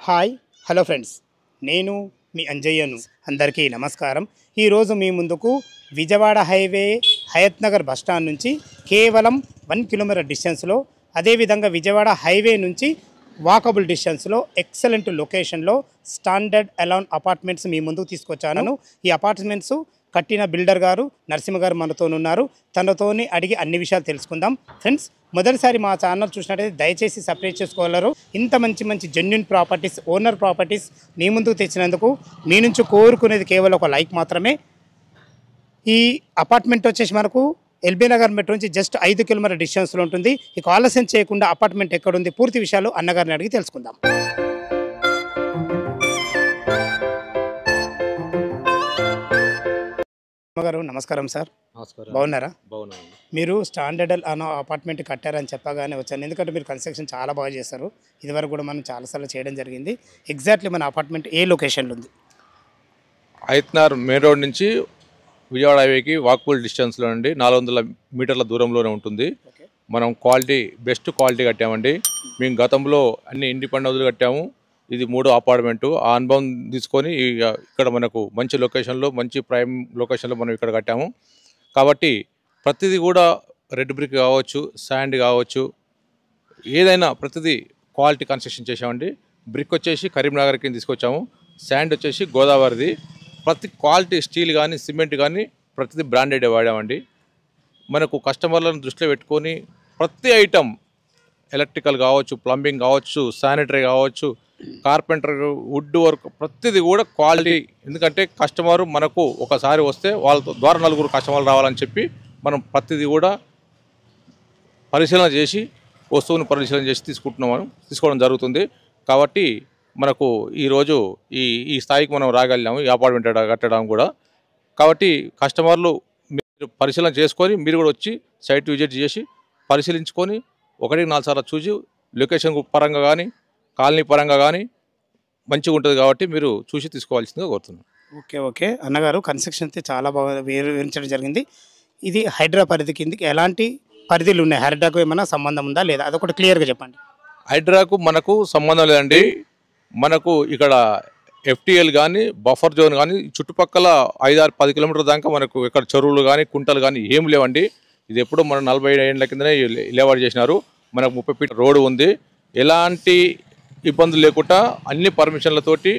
Hi hello friends, నేను మీ అంజయ్యను. అందరికీ నమస్కారం. ఈరోజు మీ ముందుకు విజయవాడ హైవే హయత్ నగర్ బస్టాండ్ నుంచి కేవలం 1 కిలోమీటర్ డిస్టెన్స్లో, అదేవిధంగా విజయవాడ హైవే నుంచి వాకబుల్ డిస్టెన్స్లో ఎక్సలెంట్ లొకేషన్లో స్టాండర్డ్ అలోన్ అపార్ట్మెంట్స్ మీ ముందుకు తీసుకొచ్చాను. ఈ అపార్ట్మెంట్స్ కట్టిన బిల్డర్ గారు నరసింహ గారు మనతో ఉన్నారు. తనతోని అడిగి అన్ని విషయాలు తెలుసుకుందాం. ఫ్రెండ్స్, మొదటిసారి మా ఛానల్ చూసినట్టయితే దయచేసి సబ్స్క్రైబ్ చేసుకోగలరు. ఇంత మంచి జెన్యూన్ ప్రాపర్టీస్, ఓనర్ ప్రాపర్టీస్ మీ ముందుకు తెచ్చినందుకు మీ నుంచి కోరుకునేది కేవలం ఒక లైక్ మాత్రమే. ఈ అపార్ట్మెంట్ వచ్చేసి మనకు ఎల్బీ నగర్ మెట్రో నుంచి జస్ట్ 5 కిలోమీటర్ డిస్టెన్స్లో ఉంటుంది. ఇక ఆలస్యం చేయకుండా అపార్ట్మెంట్ ఎక్కడుంది, పూర్తి విషయాలు అన్నగారిని అడిగి తెలుసుకుందాం. గారు నమస్కారం సార్. నమస్కారం. బాగున్నారా? బాగున్నాను. మీరు స్టాండర్డ్ అనే అపార్ట్మెంట్ కట్టారని చెప్పగానే వచ్చాను, ఎందుకంటే మీరు కన్స్ట్రక్షన్ చాలా బాగా చేస్తారు. ఇదివరకు కూడా మనం చాలాసార్లు చేయడం జరిగింది. ఎగ్జాక్ట్లీ మన అపార్ట్మెంట్ ఏ లొకేషన్లో ఉంది? ఐత్నార్ మెయిన్ రోడ్ నుంచి విజయవాడ హైవేకి వాకబుల్ డిస్టెన్స్లో అండి, 400 మీటర్ల దూరంలోనే ఉంటుంది. మనం బెస్ట్ క్వాలిటీ కట్టామండి. మేము గతంలో అన్ని ఇండిపెండెంట్ హౌస్లు కట్టాము. ఇది 3వ అపార్ట్మెంటు. ఆ అనుభవం తీసుకొని ఇక్కడ మనకు మంచి లొకేషన్లో, మంచి ప్రైమ్ లొకేషన్లో మనం ఇక్కడ కట్టాము. కాబట్టి ప్రతిదీ కూడా రెడ్ బ్రిక్ కావచ్చు, శాండ్ కావచ్చు, ఏదైనా ప్రతిదీ క్వాలిటీ కన్స్ట్రక్షన్ చేసామండి. బ్రిక్ వచ్చేసి కరీంనగర్కి తీసుకొచ్చాము, శాండ్ వచ్చేసి గోదావరిది. ప్రతి క్వాలిటీ స్టీల్ కానీ, సిమెంట్ కానీ ప్రతిదీ బ్రాండెడ్ వాడామండి. మనకు కస్టమర్లను దృష్టిలో పెట్టుకొని ప్రతి ఐటమ్, ఎలక్ట్రికల్ కావచ్చు, ప్లంబింగ్ కావచ్చు, శానిటరీ కావచ్చు, కార్పెంటర్, వుడ్ వర్క్, ప్రతిదీ కూడా క్వాలిటీ. ఎందుకంటే కస్టమర్ మనకు ఒకసారి వస్తే వాళ్ళ ద్వారా 4 కస్టమర్లు రావాలని చెప్పి మనం ప్రతిదీ కూడా పరిశీలన చేసి, వస్తువుని పరిశీలన చేసి తీసుకోవడం జరుగుతుంది. కాబట్టి మనకు ఈరోజు ఈ స్థాయికి మనం రాగలిగాము, ఈ అపార్ట్మెంట్ కట్టడం కూడా. కాబట్టి కస్టమర్లు మీరు పరిశీలన చేసుకొని మీరు కూడా వచ్చి సైట్ విజిట్ చేసి పరిశీలించుకొని 1-4 సార్లు చూసి లొకేషన్ పరంగా కానీ, కాలనీ పరంగా కానీ మంచిగా ఉంటుంది. కాబట్టి మీరు చూసి తీసుకోవాల్సిందిగా కోరుతున్నాను. ఓకే అన్నగారు, కన్స్ట్రక్షన్ అయితే చాలా బాగా వివరించడం జరిగింది. ఇది హైడ్రా పరిధి కిందకి ఎలాంటి పరిధిలు ఉన్నాయి? హైడ్రాకు ఏమైనా సంబంధం ఉందా లేదా, అదొకటి క్లియర్గా చెప్పండి. హైడ్రాకు మనకు సంబంధం లేదండి. మనకు ఇక్కడ ఎఫ్టీఎల్ కానీ, బఫర్ జోన్ కానీ, చుట్టుపక్కల 5-10 కిలోమీటర్ల దాకా మనకు ఇక్కడ చెరువులు కానీ, కుంటలు కానీ ఏం లేవండి. ఇది ఎప్పుడో మన 40 ఏళ్ళ కిందనే లేవాడు చేసినారు. మనకు 30 ఫీట్ రోడ్డు ఉంది. ఎలాంటి ఇబ్బందులు లేకుండా అన్ని పర్మిషన్లతోటి,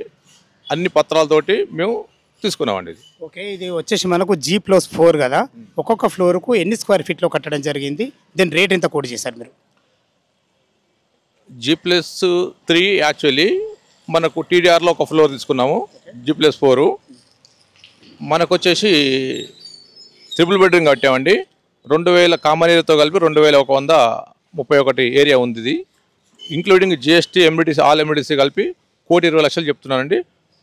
అన్ని పత్రాలతోటి మేము తీసుకున్నామండి. ఇది ఓకే, ఇది వచ్చేసి మనకు G+4 కదా. ఒక్కొక్క ఫ్లోర్కు ఎన్ని స్క్వేర్ ఫీట్లో కట్టడం జరిగింది? దీని రేట్ ఎంత కోట్ చేశారు మీరు? G+3 యాక్చువల్లీ మనకు టీడీఆర్లో ఒక ఫ్లోర్ తీసుకున్నాము. G+4 మనకు వచ్చేసి 3 బెడ్రూమ్ కట్టామండి. 2000 కామన్ ఏరియాతో కలిపి 2131 ఏరియా ఉంది. ఇది ఇంక్లూడింగ్ జిఎస్టీ, ఎంబీటీసీ, ఆల్ ఎంబీటీసీ కలిపి 1,20,00,000 చెప్తున్నానండి.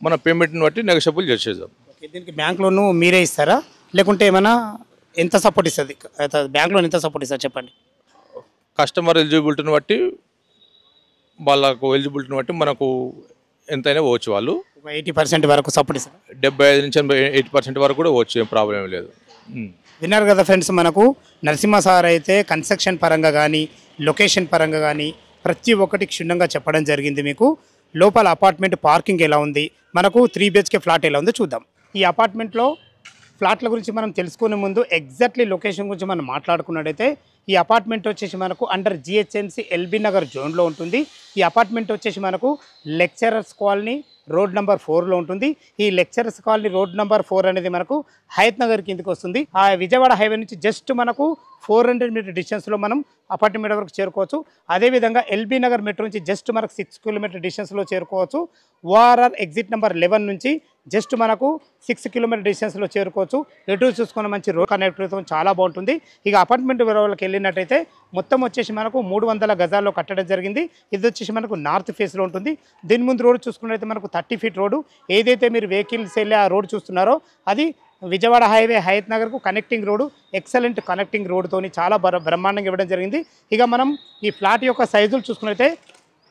మన పేమెంట్ని బట్టి నెగోషియబుల్ చేసేద్దాం. ఓకే, దీనికి బ్యాంక్ లోన్ మీరే ఇస్తారా, లేకుంటే ఏమైనా ఎంత సపోర్ట్ ఇస్తుంది? బ్యాంక్ లోన్ ఎంత సపోర్ట్ ఇస్తారు చెప్పండి. కస్టమర్ ఎలిజిబిలిటీని బట్టి, వాళ్ళకు ఎలిజిబిలిటీని బట్టి మనకు ఎంతైనా పోవచ్చు. వాళ్ళు 80% వరకు సపోర్ట్ ఇస్తారు. 75 నుంచి 80% వరకు కూడా పోవచ్చు, ఏం ప్రాబ్లం ఏం లేదు. విన్నారు కదా ఫ్రెండ్స్, మనకు నరసింహ సార్ అయితే కన్స్ట్రక్షన్ పరంగా కానీ, లొకేషన్ పరంగా కానీ ప్రతి ఒక్కటి క్షుణ్ణంగా చెప్పడం జరిగింది. మీకు లోపల అపార్ట్మెంట్ పార్కింగ్ ఎలా ఉంది, మనకు 3 BHK ఫ్లాట్ ఎలా ఉందో చూద్దాం. ఈ అపార్ట్మెంట్లో ఫ్లాట్ల గురించి మనం తెలుసుకునే ముందు ఎగ్జాక్ట్లీ లొకేషన్ గురించి మనం మాట్లాడుకున్నట్టయితే, ఈ అపార్ట్మెంట్ వచ్చేసి మనకు అండర్ GHMC ఎల్బీ నగర్ జోన్లో ఉంటుంది. ఈ అపార్ట్మెంట్ వచ్చేసి మనకు లెక్చరర్స్ కాలనీ రోడ్ నెంబర్ 4లో ఉంటుంది. ఈ లెక్చరర్స్ కాలనీ రోడ్ నెంబర్ 4 అనేది మనకు హయత్ నగర్ కిందకి వస్తుంది. ఆ విజయవాడ హైవే నుంచి జస్ట్ మనకు 400 మీటర్ డిస్టెన్స్లో మనం అపార్ట్మెంట్ వరకు చేరుకోవచ్చు. అదేవిధంగా ఎల్బీ నగర్ మెట్రో నుంచి జస్ట్ మనకు 6 కిలోమీటర్ డిస్టెన్స్లో చేరుకోవచ్చు. ఓఆర్ఆర్ ఎగ్జిట్ నెంబర్ 11 నుంచి జస్ట్ మనకు 6 కిలోమీటర్ డిస్టెన్స్లో చేరుకోవచ్చు. ఎటు చూసుకున్న మంచి రోడ్ కనెక్టివిటీ చాలా బాగుంటుంది. ఇక అపార్ట్మెంట్ వివరాలకు వెళ్ళినట్టయితే మొత్తం వచ్చేసి మనకు 300 గజాల్లో కట్టడం జరిగింది. ఇది వచ్చేసి మనకు నార్త్ ఫేస్లో ఉంటుంది. దీని ముందు రోడ్ చూసుకున్నట్టయితే మనకు 30 ఫీట్ రోడ్డు. ఏదైతే మీరు వెహికల్స్ వెళ్ళే ఆ రోడ్ చూస్తున్నారో అది విజయవాడ హైవే హయత్ నగర్కు కనెక్టింగ్ రోడ్డు. ఎక్సలెంట్ కనెక్టింగ్ రోడ్డుతోని చాలా బ్రహ్మాండంగా ఇవ్వడం జరిగింది. ఇక మనం ఈ ఫ్లాట్ యొక్క సైజులు చూసుకున్నట్టయితే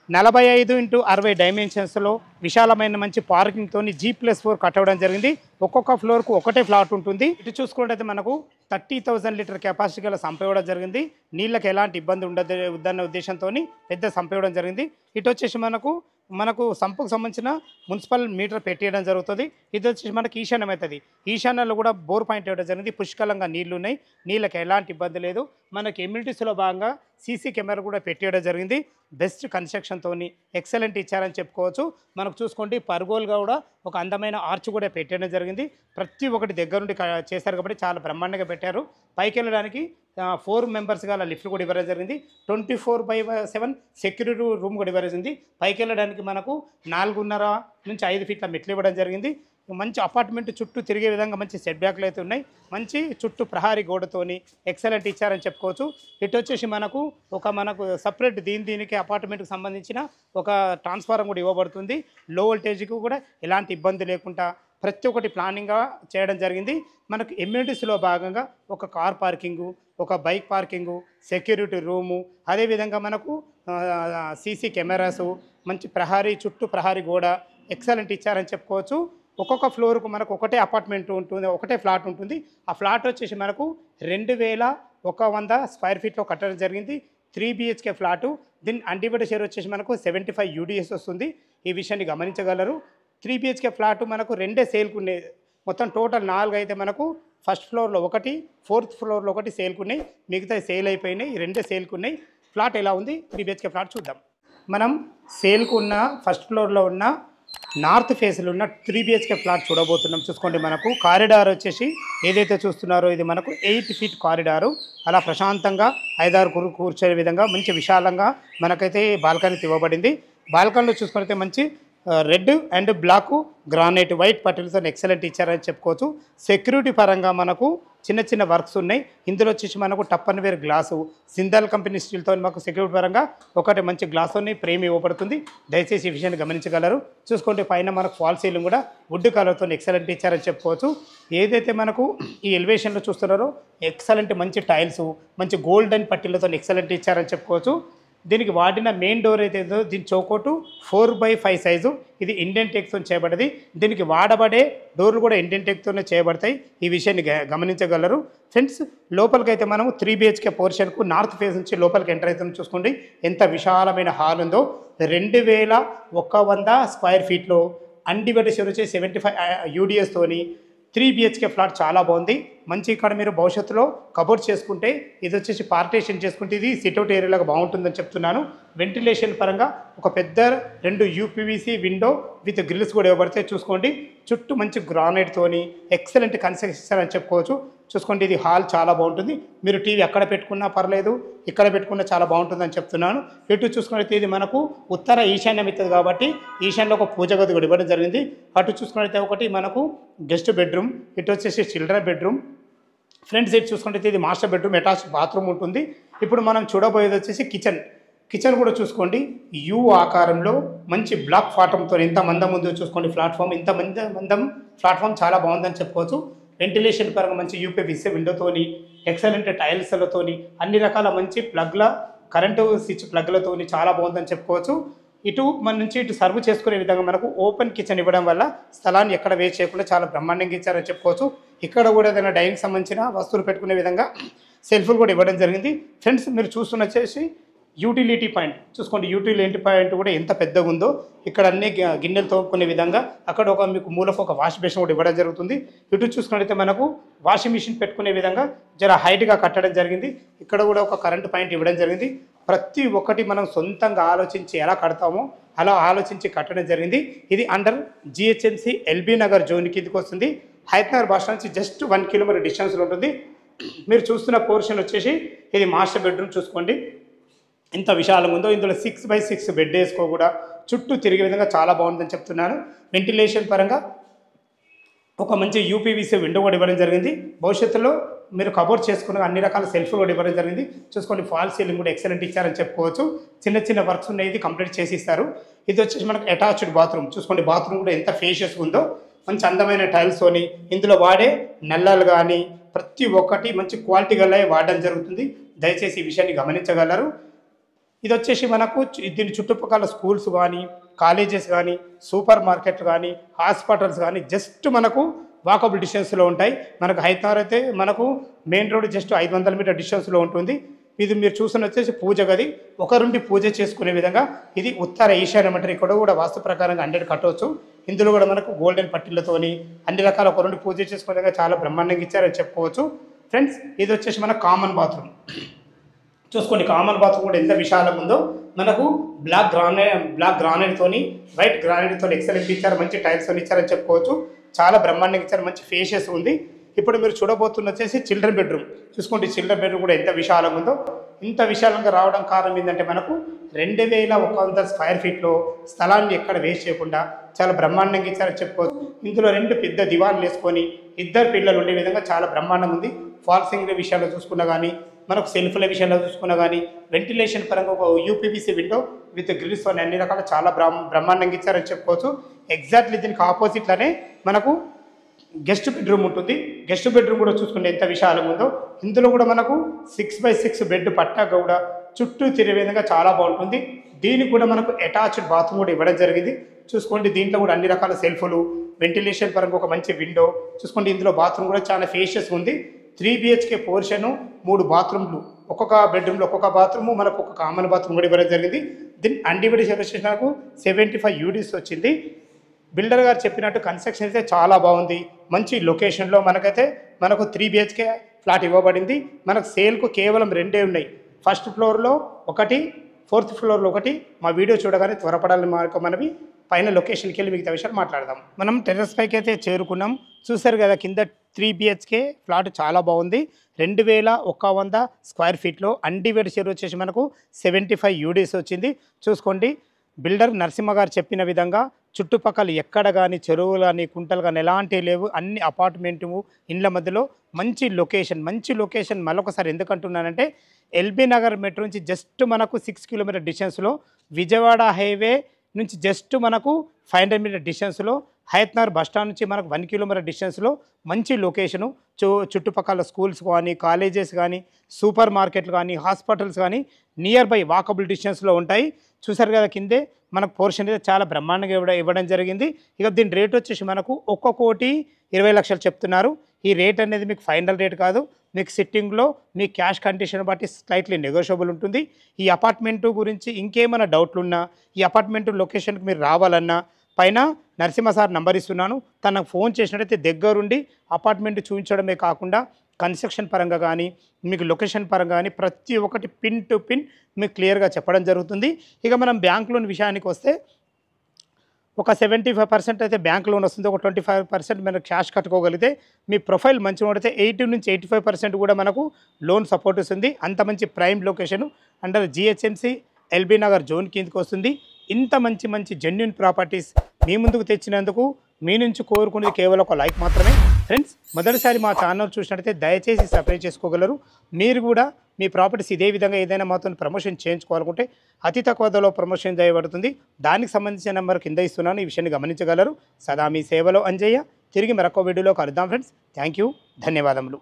45x60 డైమెన్షన్స్లో విశాలమైన మంచి పార్కింగ్తో G+4 కట్టడం జరిగింది. ఒక్కొక్క ఫ్లోర్కు ఒకటే ఫ్లాట్ ఉంటుంది. ఇటు చూసుకున్నట్టయితే మనకు 30,000 లీటర్ కెపాసిటీ గల సంప్ ఇవ్వడం జరిగింది. నీళ్ళకి ఎలాంటి ఇబ్బంది ఉండదన్న ఉద్దేశంతో పెద్ద సంప్ ఇవ్వడం జరిగింది. ఇటు వచ్చేసి మనకు మనకు సంపుకు సంబంధించిన మున్సిపల్ మీటర్ పెట్టేయడం జరుగుతుంది. ఇది వచ్చేసి మనకి ఈశాన్యం అవుతుంది. ఈశాన్యంలో కూడా బోర్ పాయింట్ ఇవ్వడం జరిగింది. పుష్కలంగా నీళ్లు ఉన్నాయి, నీళ్ళకి ఎలాంటి ఇబ్బంది లేదు. మనకి ఎమ్యూనిటీస్లో భాగంగా సీసీ కెమెరా కూడా పెట్టేయడం జరిగింది. బెస్ట్ కన్స్ట్రక్షన్తో ఎక్సలెంట్ ఇచ్చారని చెప్పుకోవచ్చు. మనకు చూసుకోండి పర్గోలుగా కూడా ఒక అందమైన ఆర్చ్ కూడా పెట్టేయడం జరిగింది. ప్రతి ఒక్కటి దగ్గరుండి చేశారు కాబట్టి చాలా బ్రహ్మాండంగా పెట్టారు. పైకి వెళ్ళడానికి 4 మెంబర్స్ గల లిఫ్ట్ కూడా ఇవ్వడం జరిగింది. 24/7 సెక్యూరిటీ రూమ్ కూడా ఇవ్వడం జరిగింది. పైకి వెళ్ళడానికి మనకు 4.5 నుంచి 5 ఫీట్ల మెట్లు ఇవ్వడం జరిగింది. మంచి అపార్ట్మెంట్ చుట్టూ తిరిగే విధంగా మంచి సెట్ బ్యాక్లు అయితే ఉన్నాయి. మంచి చుట్టూ ప్రహారీ గోడతోని ఎక్సలెంట్ ఇచ్చారని చెప్పుకోవచ్చు. ఇటు వచ్చేసి మనకు సపరేట్ దీనికి అపార్ట్మెంట్కి సంబంధించిన ఒక ట్రాన్స్ఫార్మర్ కూడా ఇవ్వబడుతుంది. లో వోల్టేజ్కి కూడా ఎలాంటి ఇబ్బంది లేకుండా ప్రతి ఒక్కటి ప్లానింగ్గా చేయడం జరిగింది. మనకు ఎమ్యూనిటీస్లో భాగంగా ఒక కార్ పార్కింగు, ఒక బైక్ పార్కింగు, సెక్యూరిటీ రూము, అదేవిధంగా మనకు సీసీ కెమెరాసు, మంచి చుట్టూ ప్రహారీ గోడ ఎక్సలెంట్ ఇచ్చారని చెప్పుకోవచ్చు. ఒక్కొక్క ఫ్లోర్కు మనకు ఒకటే అపార్ట్మెంట్ ఉంటుంది, ఒకటే ఫ్లాట్ ఉంటుంది. ఆ ఫ్లాట్ వచ్చేసి మనకు 2100 స్క్వేర్ ఫీట్లో కట్టడం జరిగింది. 3 BHK ఫ్లాటు. దీని అన్డివైడెడ్ షేర్ వచ్చేసి మనకు 75 UDS వస్తుంది. ఈ విషయాన్ని గమనించగలరు. 3 BHK ఫ్లాట్ మనకు 2 సేల్కు ఉన్నాయి. మొత్తం టోటల్ 4 అయితే మనకు ఫస్ట్ ఫ్లోర్లో 1, 4th ఫ్లోర్లో 1 సేల్కున్నాయి. మిగతా సేల్ అయిపోయినాయి. 2 సేల్కున్నాయి. ఫ్లాట్ ఎలా ఉంది 3 BHK ఫ్లాట్ చూద్దాం. మనం సేల్కు ఉన్న ఫస్ట్ ఫ్లోర్లో ఉన్న నార్త్ ఫేస్లో ఉన్న 3 BHK ఫ్లాట్ చూడబోతున్నాం. చూసుకోండి మనకు కారిడార్ వచ్చేసి ఏదైతే చూస్తున్నారో ఇది మనకు 8 ఫీట్ కారిడారు. అలా ప్రశాంతంగా 5-6 కూర్చొనే విధంగా మంచి విశాలంగా మనకైతే బాల్కనీ ఇవ్వబడింది. బాల్కనీలో చూసుకుంటే మంచి red and black granite white పట్టీలతో ఎక్సలెంట్ ఇచ్చారని చెప్పుకోవచ్చు. సెక్యూరిటీ పరంగా మనకు చిన్న వర్క్స్ ఉన్నాయి. ఇందులో వచ్చేసి మనకు టప్పన్వేర్ గ్లాసు, సిందాల్ కంపెనీ స్టీల్తో మనకు సెక్యూరిటీ పరంగా ఒకటి మంచి గ్లాస్తోని ఫ్రేమ్ ఇవ్వబడుతుంది. దయచేసి ఈ విషయాన్ని గమనించగలరు. చూసుకుంటే పైన మనకు ఫాల్ సీలింగ్ కూడా వుడ్ కలర్తో ఎక్సలెంట్ ఇచ్చారని చెప్పుకోవచ్చు. ఏదైతే మనకు ఈ ఎలివేషన్లో చూస్తున్నారో ఎక్సలెంట్ మంచి టైల్స్, మంచి గోల్డెన్ పట్టీలతో ఎక్సలెంట్ ఇచ్చారని చెప్పుకోవచ్చు. దీనికి వాడిన మెయిన్ డోర్ అయితే దీని చౌకోటు 4/5 సైజు. ఇది ఇండియన్ టెక్తో చేయబడింది. దీనికి వాడబడే డోర్లు కూడా ఇండియన్ టెక్తోనే చేయబడతాయి. ఈ విషయాన్ని గమనించగలరు. ఫ్రెండ్స్ లోపలికైతే మనము 3 BHK పోర్షన్కు నార్త్ ఫేస్ నుంచి లోపలికి ఎంటర్ అవుతాం. చూసుకోండి ఎంత విశాలమైన హాల్ ఉందో. 2100 స్క్వేర్ ఫీట్లో అన్డివైడెడ్ షేర్ వచ్చి 75 UDS తోని 3 BHK ఫ్లాట్ చాలా బాగుంది. మంచి ఇక్కడ మీరు భవిష్యత్తులో కబోర్డ్ చేసుకుంటే ఇది వచ్చేసి పార్టీషన్ చేసుకుంటే ఇది సిట్అవుట్ ఏరియాలాగా బాగుంటుందని చెప్తున్నాను. వెంటిలేషన్ పరంగా ఒక పెద్ద 2 UPVC విండో విత్ గ్రిల్స్ కూడా ఇవ్వబడతాయి. చూసుకోండి చుట్టూ మంచి గ్రానైట్తోని ఎక్సలెంట్ కన్స్ట్రక్షన్ అని చెప్పుకోవచ్చు. చూసుకోండి ఇది హాల్ చాలా బాగుంటుంది. మీరు టీవీ ఎక్కడ పెట్టుకున్నా పర్లేదు, ఇక్కడ పెట్టుకున్నా చాలా బాగుంటుందని చెప్తున్నాను. ఇటు చూసుకున్నట్లయితే ఇది మనకు ఉత్తర ఈశాన్యం అవుతుంది కాబట్టి ఈశాన్యంలో ఒక పూజ గది కూడా ఇవ్వడం జరిగింది. అటు చూసుకున్నట్లయితే ఒకటి మనకు గెస్ట్ బెడ్రూమ్, ఇటు వచ్చేసి చిల్డ్రన్ బెడ్రూమ్. ఫ్రంట్ సైడ్ చూసుకుంటే ఇది మాస్టర్ బెడ్రూమ్, అటాచ్ బాత్రూమ్ ఉంటుంది. ఇప్పుడు మనం చూడబోయేది వచ్చేసి కిచెన్ కూడా చూసుకోండి యూ ఆకారంలో మంచి బ్లాక్ ప్లాట్ఫామ్తో ఎంత మందం ఉందో చూసుకోండి. ప్లాట్ఫామ్ ఇంత మందం ప్లాట్ఫామ్ చాలా బాగుందని చెప్పుకోవచ్చు. వెంటిలేషన్ పరంగా మంచి UPVC విండోతోని ఎక్సలెంట్ టైల్స్లతోని అన్ని రకాల మంచి కరెంటు స్విచ్ ప్లగ్లతోని చాలా బాగుందని చెప్పుకోవచ్చు. ఇటు మన నుంచి ఇటు సర్వ్ చేసుకునే విధంగా మనకు ఓపెన్ కిచెన్ ఇవ్వడం వల్ల స్థలాన్ని ఎక్కడ వేస్ట్ చేయకుండా చాలా బ్రహ్మాండంగా ఇచ్చారని చెప్పుకోవచ్చు. ఇక్కడ కూడా ఏదైనా డైనింగ్ సంబంధించిన వస్తువులు పెట్టుకునే విధంగా సెల్ఫ్లు కూడా ఇవ్వడం జరిగింది. ఫ్రెండ్స్ మీరు చూస్తున్న వచ్చేసి యూటిలిటీ పాయింట్ చూసుకోండి. యూటిలిటీ పాయింట్ కూడా ఎంత పెద్దగా ఉందో. ఇక్కడ అన్ని గిన్నెలు తోముకునే విధంగా అక్కడ మీకు మూలకు ఒక వాష్ బేసిన్ కూడా ఇవ్వడం జరుగుతుంది. ఇటు చూసుకున్నట్లయితే మనకు వాషింగ్ మిషన్ పెట్టుకునే విధంగా జర హైట్గా కట్టడం జరిగింది. ఇక్కడ కూడా ఒక కరెంట్ పాయింట్ ఇవ్వడం జరిగింది. ప్రతి ఒక్కటి మనం సొంతంగా ఆలోచించి ఎలా కడతామో అలా ఆలోచించి కట్టడం జరిగింది. ఇది under GHMC LB Nagar zone కిందకి వస్తుంది. హైదరాబాద్ బస్ నుంచి జస్ట్ 1 కిలోమీటర్ డిస్టెన్స్లో ఉంటుంది. మీరు చూస్తున్న పోర్షన్ వచ్చేసి ఇది మాస్టర్ బెడ్రూమ్. చూసుకోండి ఎంత విశాలంగా ఉందో. ఇందులో 6/6 బెడ్ వేసుకో కూడా చుట్టూ తిరిగే విధంగా చాలా బాగుందని చెప్తున్నాను. వెంటిలేషన్ పరంగా ఒక మంచి UPVC విండో కూడా ఇవ్వడం జరిగింది. భవిష్యత్తులో మీరు కబోర్డ్ చేసుకున్న అన్ని రకాల సెల్ఫ్లు కూడా ఇవ్వడం జరిగింది. చూసుకోండి ఫాల్ సీలింగ్ కూడా ఎక్సలెంట్ ఇచ్చారని చెప్పుకోవచ్చు. చిన్న వర్క్స్ ఉన్నాయి, ఇది కంప్లీట్ చేసి ఇస్తారు. ఇది వచ్చేసి మనకు అటాచ్డ్ బాత్రూమ్. చూసుకోండి బాత్రూమ్ కూడా ఎంత ఫేషియస్గా ఉందో. మంచి అందమైన టైల్స్తోని ఇందులో వాడే నల్లలు కానీ ప్రతి ఒక్కటి మంచి క్వాలిటీ గల వాడడం జరుగుతుంది. దయచేసి ఈ విషయాన్ని గమనించగలరు. ఇది వచ్చేసి మనకు దీని చుట్టుపక్కల స్కూల్స్ కానీ కాలేజెస్ కానీ సూపర్ మార్కెట్లు కానీ హాస్పిటల్స్ కానీ జస్ట్ మనకు వాకబుల్ డిస్టెన్స్లో ఉంటాయి. మనకు హైదరాబాద్ అయితే మనకు మెయిన్ రోడ్ జస్ట్ 500 మీటర్ డిస్టెన్స్లో ఉంటుంది. ఇది మీరు చూస్తున్న వచ్చేసి పూజ గది, ఒకరుండి పూజ చేసుకునే విధంగా ఇది ఉత్తర ఈశాన్యం అంటారు. ఇక్కడ కూడా వాస్తు ప్రకారంగా 100 కట్టవచ్చు. ఇందులో కూడా మనకు గోల్డెన్ పట్టీలతోని అన్ని రకాల ఒకరుండి పూజ చేసుకునే విధంగా చాలా బ్రహ్మాండంగా ఇచ్చారని చెప్పుకోవచ్చు. ఫ్రెండ్స్ ఇది వచ్చేసి మన కామన్ బాత్రూమ్. చూసుకోండి కామన్ బాత్రూమ్ కూడా ఎంత విశాలంగా ఉందో. మనకు బ్లాక్ గ్రానైట్ తోని వైట్ గ్రానైట్ తోని ఎక్సలెంట్ ఇచ్చారు, మంచి టైల్స్ తోని ఇచ్చారని చెప్పుకోవచ్చు. చాలా బ్రహ్మాండంగా ఇచ్చారు, మంచి ఫేషియస్ ఉంది. ఇప్పుడు మీరు చూడబోతున్న వచ్చేసి చిల్డ్రన్ బెడ్రూమ్. చూసుకోండి చిల్డ్రన్ బెడ్రూమ్ కూడా ఎంత విశాలంగా ఉందో. ఇంత విశాలంగా రావడం కారణం ఏంటంటే మనకు 2100 స్క్వేర్ ఫీట్లో స్థలాన్ని ఎక్కడ వేస్ట్ చేయకుండా చాలా బ్రహ్మాండంగా ఇచ్చారని చెప్పుకోవచ్చు. ఇందులో 2 పెద్ద దివాన్లు వేసుకొని 2 పిల్లలు ఉండే విధంగా చాలా బ్రహ్మాండంగా ఉంది. ఫాల్ సీలింగ్ విషయాల్లో చూసుకున్నా కానీ, మనకు సెల్ఫ్ల విషయంలో చూసుకున్నా కానీ, వెంటిలేషన్ పరంగా ఒక యూపీవీసీ విండో విత్ గ్రిల్స్ అని అన్ని రకాల చాలా బ్రహ్మాండంగా ఇచ్చారని చెప్పుకోవచ్చు. ఎగ్జాక్ట్లీ దీనికి ఆపోజిట్లోనే మనకు గెస్ట్ బెడ్రూమ్ ఉంటుంది. గెస్ట్ బెడ్రూమ్ కూడా చూసుకుంటే ఎంత విశాలంగా ఉందో. ఇందులో కూడా మనకు 6x6 బెడ్ పట్టాక కూడా చుట్టూ తిరిగే విధంగా చాలా బాగుంటుంది. దీనికి కూడా మనకు అటాచ్డ్ బాత్రూమ్ కూడా ఇవ్వడం జరిగింది. చూసుకోండి దీంట్లో కూడా అన్ని రకాల సెల్ఫ్లు, వెంటిలేషన్ పరంగా ఒక మంచి విండో. చూసుకోండి ఇందులో బాత్రూమ్ కూడా చాలా ఫేషియస్ ఉంది. 3 BHK పోర్షను, 3 బాత్రూమ్లు, ఒక్కొక్క బెడ్రూమ్లో ఒక్కొక్క బాత్రూము, మనకు ఒక కామన్ బాత్రూమ్ కూడా ఇవ్వడం జరిగింది. దీని అన్డివైడెడ్ వచ్చేసి నాకు 75 UDs వచ్చింది. బిల్డర్ గారు చెప్పినట్టు కన్స్ట్రక్షన్ అయితే చాలా బాగుంది. మంచి లొకేషన్లో మనకు 3 BHK ఫ్లాట్ ఇవ్వబడింది. మనకు సేల్కు కేవలం 2 ఉన్నాయి. ఫస్ట్ ఫ్లోర్లో ఒకటి, 4th ఫ్లోర్లో ఒకటి. మా వీడియో చూడగానే త్వరపడాలని మనవి. పైన లొకేషన్కి వెళ్ళి మిగతా విషయాలు మాట్లాడదాం. మనం టెర్రస్ పైకి అయితే చేరుకున్నాం. చూసారు కదా కింద 3 BHK ఫ్లాట్ చాలా బాగుంది. 2100 స్క్వేర్ ఫీట్లో అన్డివైడెడ్ షేర్ వచ్చేసి మనకు 75 UDs వచ్చింది. చూసుకోండి బిల్డర్ నరసింహ గారు చెప్పిన విధంగా చుట్టుపక్కల ఎక్కడ కానీ చెరువులు కానీ కుంటలు కానీ ఎలాంటివి లేవు. అన్ని అపార్ట్మెంటు ఇండ్ల మధ్యలో మంచి లొకేషన్. మరొకసారి ఎందుకంటున్నానంటే ఎల్బీ నగర్ మెట్రో నుంచి జస్ట్ మనకు 6 కిలోమీటర్ డిస్టెన్స్లో, విజయవాడ హైవే నుంచి జస్ట్ మనకు 500 మీటర్ డిస్టెన్స్లో, హయత్నగర్ బస్టాండ్ నుంచి మనకు 1 కిలోమీటర్ డిస్టెన్స్లో మంచి లొకేషను. చుట్టుపక్కల స్కూల్స్ కానీ, కాలేజెస్ కానీ, సూపర్ మార్కెట్లు కానీ, హాస్పిటల్స్ కానీ నియర్ బై వాకబుల్ డిస్టెన్స్లో ఉంటాయి. చూసారు కదా కిందే మనకు పోర్షన్ అయితే చాలా బ్రహ్మాండంగా ఇవ్వడం జరిగింది. ఇక దీని రేట్ వచ్చేసి మనకు 1,20,00,000 చెప్తున్నారు. ఈ రేట్ అనేది మీకు ఫైనల్ రేట్ కాదు. మీకు సిట్టింగ్లో మీ క్యాష్ కండిషన్ బట్టి స్లైట్లీ నెగోషియబుల్ ఉంటుంది. ఈ అపార్ట్మెంటు గురించి ఇంకేమైనా డౌట్లు ఉన్నా, ఈ అపార్ట్మెంటు లొకేషన్కి మీరు రావాలన్నా పైన నరసింహ సార్ నంబర్ ఇస్తున్నాను. తనకు ఫోన్ చేసినట్టయితే దగ్గరుండి అపార్ట్మెంట్ చూపించడమే కాకుండా కన్స్ట్రక్షన్ పరంగా కానీ, మీకు లొకేషన్ పరంగా కానీ ప్రతి ఒక్కటి పిన్ టు పిన్ మీకు క్లియర్గా చెప్పడం జరుగుతుంది. ఇక మనం బ్యాంక్ లోన్ విషయానికి వస్తే ఒక 75% అయితే బ్యాంక్ లోన్ వస్తుంది. ఒక 25% మనకు క్యాష్ కట్టుకోగలిగితే మీ ప్రొఫైల్ మంచిగా ఉంటే 80 నుంచి 85% కూడా మనకు లోన్ సపోర్ట్ వస్తుంది. అంత మంచి prime location under GHMC LB Nagar zone కిందకి వస్తుంది. ఇంత మంచి జెన్యూన్ ప్రాపర్టీస్ మీ ముందుకు తెచ్చినందుకు మీ నుంచి కోరుకునేది కేవలం ఒక లైక్ మాత్రమే. ఫ్రెండ్స్ మొదటిసారి మా ఛానల్ చూసినట్టయితే దయచేసి సబ్స్క్రైబ్ చేసుకోగలరు. మీరు కూడా మీ ప్రాపర్టీస్ ఇదే విధంగా ఏదైనా మాతో ప్రమోషన్ చేయించుకోవాలనుకుంటే అతి తక్కువ ధరలో ప్రమోషన్ చేయబడుతుంది. దానికి సంబంధించిన నెంబర్ కింద ఇస్తున్నాను. ఈ విషయాన్ని గమనించగలరు. సదా మీ సేవలో అంజయ్య. తిరిగి మరొక వీడియోలో కలుద్దాం ఫ్రెండ్స్. థ్యాంక్ యూ, ధన్యవాదములు.